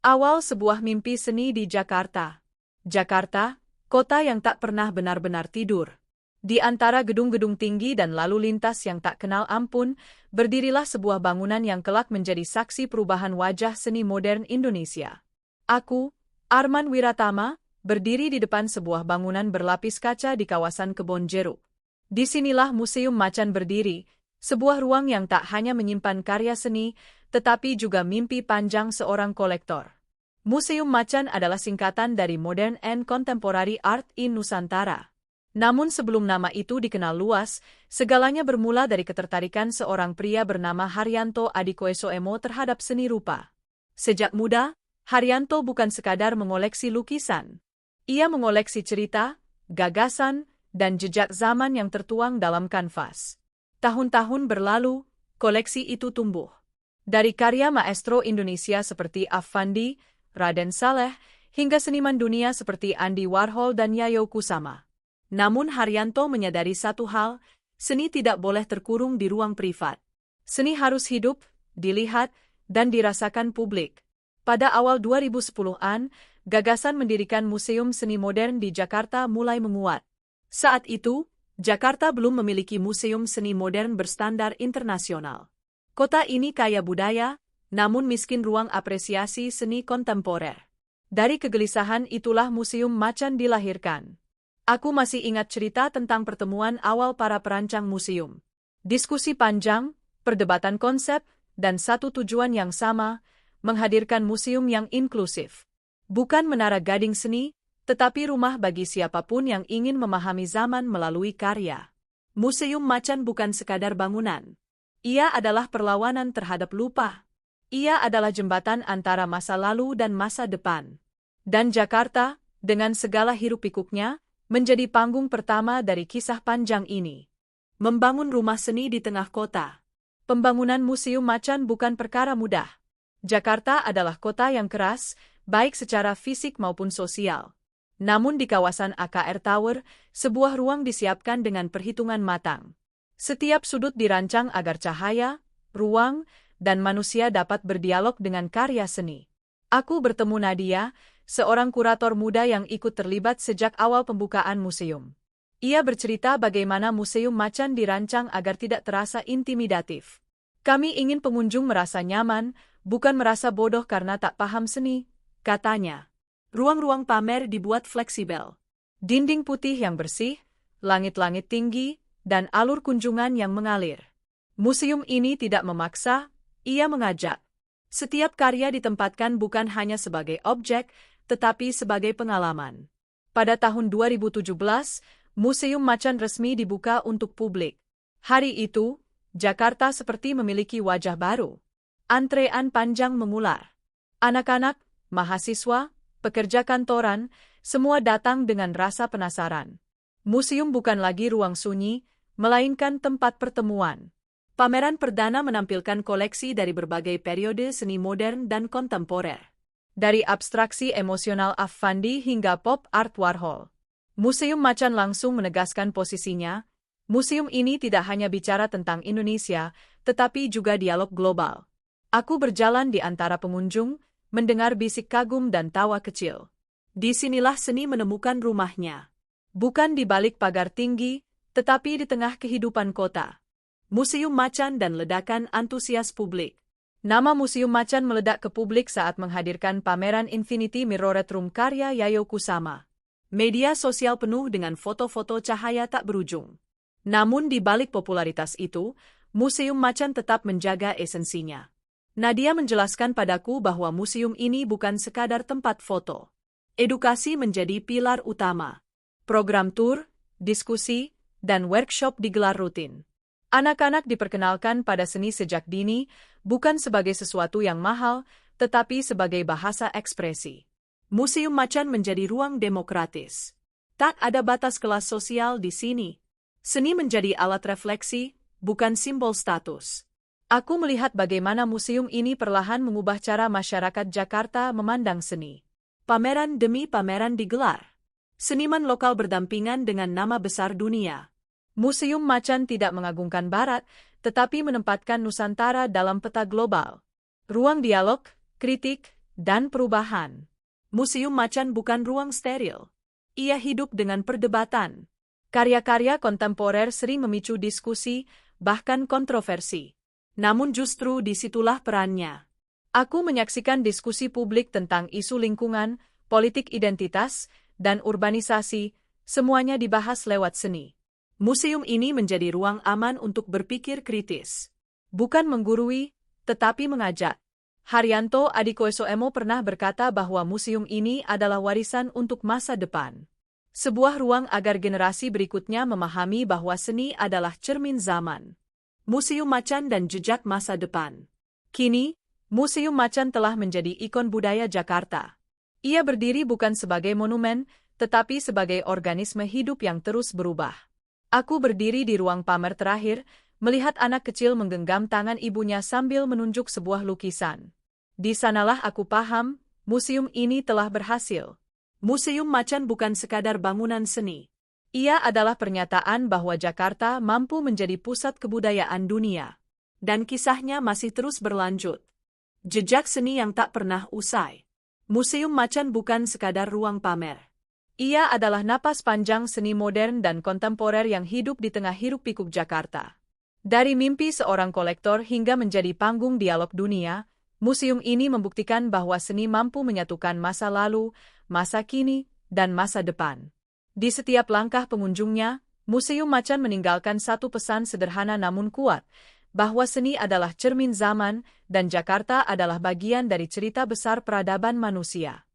Awal sebuah mimpi seni di Jakarta. Jakarta, kota yang tak pernah benar-benar tidur. Di antara gedung-gedung tinggi dan lalu lintas yang tak kenal ampun, berdirilah sebuah bangunan yang kelak menjadi saksi perubahan wajah seni modern Indonesia. Aku, Arman Wiratama, berdiri di depan sebuah bangunan berlapis kaca di kawasan Kebon Jeruk. Disinilah Museum Macan berdiri, sebuah ruang yang tak hanya menyimpan karya seni, tetapi juga mimpi panjang seorang kolektor. Museum Macan adalah singkatan dari Modern and Contemporary Art in Nusantara. Namun sebelum nama itu dikenal luas, segalanya bermula dari ketertarikan seorang pria bernama Haryanto Adikoesoemo terhadap seni rupa. Sejak muda, Haryanto bukan sekadar mengoleksi lukisan. Ia mengoleksi cerita, gagasan, dan jejak zaman yang tertuang dalam kanvas. Tahun-tahun berlalu, koleksi itu tumbuh. Dari karya maestro Indonesia seperti Affandi, Raden Saleh, hingga seniman dunia seperti Andy Warhol dan Yayoi Kusama. Namun Haryanto menyadari satu hal, seni tidak boleh terkurung di ruang privat. Seni harus hidup, dilihat, dan dirasakan publik. Pada awal 2010-an, gagasan mendirikan Museum Seni Modern di Jakarta mulai menguat. Saat itu, Jakarta belum memiliki museum seni modern berstandar internasional. Kota ini kaya budaya, namun miskin ruang apresiasi seni kontemporer. Dari kegelisahan itulah Museum Macan dilahirkan. Aku masih ingat cerita tentang pertemuan awal para perancang museum. Diskusi panjang, perdebatan konsep, dan satu tujuan yang sama, menghadirkan museum yang inklusif. Bukan menara gading seni, tetapi rumah bagi siapapun yang ingin memahami zaman melalui karya. Museum Macan bukan sekadar bangunan. Ia adalah perlawanan terhadap lupa. Ia adalah jembatan antara masa lalu dan masa depan. Dan Jakarta, dengan segala hiruk-pikuknya, menjadi panggung pertama dari kisah panjang ini. Membangun rumah seni di tengah kota. Pembangunan Museum Macan bukan perkara mudah. Jakarta adalah kota yang keras, baik secara fisik maupun sosial. Namun di kawasan AKR Tower, sebuah ruang disiapkan dengan perhitungan matang. Setiap sudut dirancang agar cahaya, ruang, dan manusia dapat berdialog dengan karya seni. Aku bertemu Nadia, seorang kurator muda yang ikut terlibat sejak awal pembukaan museum. Ia bercerita bagaimana Museum Macan dirancang agar tidak terasa intimidatif. Kami ingin pengunjung merasa nyaman, bukan merasa bodoh karena tak paham seni, katanya. Ruang-ruang pamer dibuat fleksibel. Dinding putih yang bersih, langit-langit tinggi, dan alur kunjungan yang mengalir. Museum ini tidak memaksa, ia mengajak. Setiap karya ditempatkan bukan hanya sebagai objek, tetapi sebagai pengalaman. Pada tahun 2017, Museum Macan resmi dibuka untuk publik. Hari itu, Jakarta seperti memiliki wajah baru. Antrean panjang mengular. Anak-anak, mahasiswa, pekerja kantoran, semua datang dengan rasa penasaran. Museum bukan lagi ruang sunyi, melainkan tempat pertemuan. Pameran perdana menampilkan koleksi dari berbagai periode seni modern dan kontemporer. Dari abstraksi emosional Affandi hingga pop art Warhol. Museum Macan langsung menegaskan posisinya. Museum ini tidak hanya bicara tentang Indonesia, tetapi juga dialog global. Aku berjalan di antara pengunjung, mendengar bisik kagum dan tawa kecil. Disinilah seni menemukan rumahnya. Bukan di balik pagar tinggi, tetapi di tengah kehidupan kota. Museum Macan dan ledakan antusias publik. Nama Museum Macan meledak ke publik saat menghadirkan pameran Infinity Mirrored Room karya Yayoi Kusama. Media sosial penuh dengan foto-foto cahaya tak berujung. Namun di balik popularitas itu, Museum Macan tetap menjaga esensinya. Nadia menjelaskan padaku bahwa museum ini bukan sekadar tempat foto. Edukasi menjadi pilar utama. Program tur, diskusi, dan workshop digelar rutin. Anak-anak diperkenalkan pada seni sejak dini, bukan sebagai sesuatu yang mahal, tetapi sebagai bahasa ekspresi. Museum Macan menjadi ruang demokratis. Tak ada batas kelas sosial di sini. Seni menjadi alat refleksi, bukan simbol status. Aku melihat bagaimana museum ini perlahan mengubah cara masyarakat Jakarta memandang seni. Pameran demi pameran digelar. Seniman lokal berdampingan dengan nama besar dunia. Museum Macan tidak mengagungkan Barat, tetapi menempatkan Nusantara dalam peta global. Ruang dialog, kritik, dan perubahan. Museum Macan bukan ruang steril. Ia hidup dengan perdebatan. Karya-karya kontemporer sering memicu diskusi, bahkan kontroversi. Namun justru disitulah perannya. Aku menyaksikan diskusi publik tentang isu lingkungan, politik identitas, dan urbanisasi, semuanya dibahas lewat seni. Museum ini menjadi ruang aman untuk berpikir kritis. Bukan menggurui, tetapi mengajak. Haryanto Adikoesoemo pernah berkata bahwa museum ini adalah warisan untuk masa depan. Sebuah ruang agar generasi berikutnya memahami bahwa seni adalah cermin zaman. Museum Macan dan Jejak Masa Depan. Kini, Museum Macan telah menjadi ikon budaya Jakarta. Ia berdiri bukan sebagai monumen, tetapi sebagai organisme hidup yang terus berubah. Aku berdiri di ruang pamer terakhir, melihat anak kecil menggenggam tangan ibunya sambil menunjuk sebuah lukisan. Di sanalah aku paham, museum ini telah berhasil. Museum Macan bukan sekadar bangunan seni. Ia adalah pernyataan bahwa Jakarta mampu menjadi pusat kebudayaan dunia. Dan kisahnya masih terus berlanjut. Jejak seni yang tak pernah usai. Museum Macan bukan sekadar ruang pamer. Ia adalah napas panjang seni modern dan kontemporer yang hidup di tengah hiruk-pikuk Jakarta. Dari mimpi seorang kolektor hingga menjadi panggung dialog dunia, museum ini membuktikan bahwa seni mampu menyatukan masa lalu, masa kini, dan masa depan. Di setiap langkah pengunjungnya, Museum Macan meninggalkan satu pesan sederhana namun kuat, bahwa seni adalah cermin zaman dan Jakarta adalah bagian dari cerita besar peradaban manusia.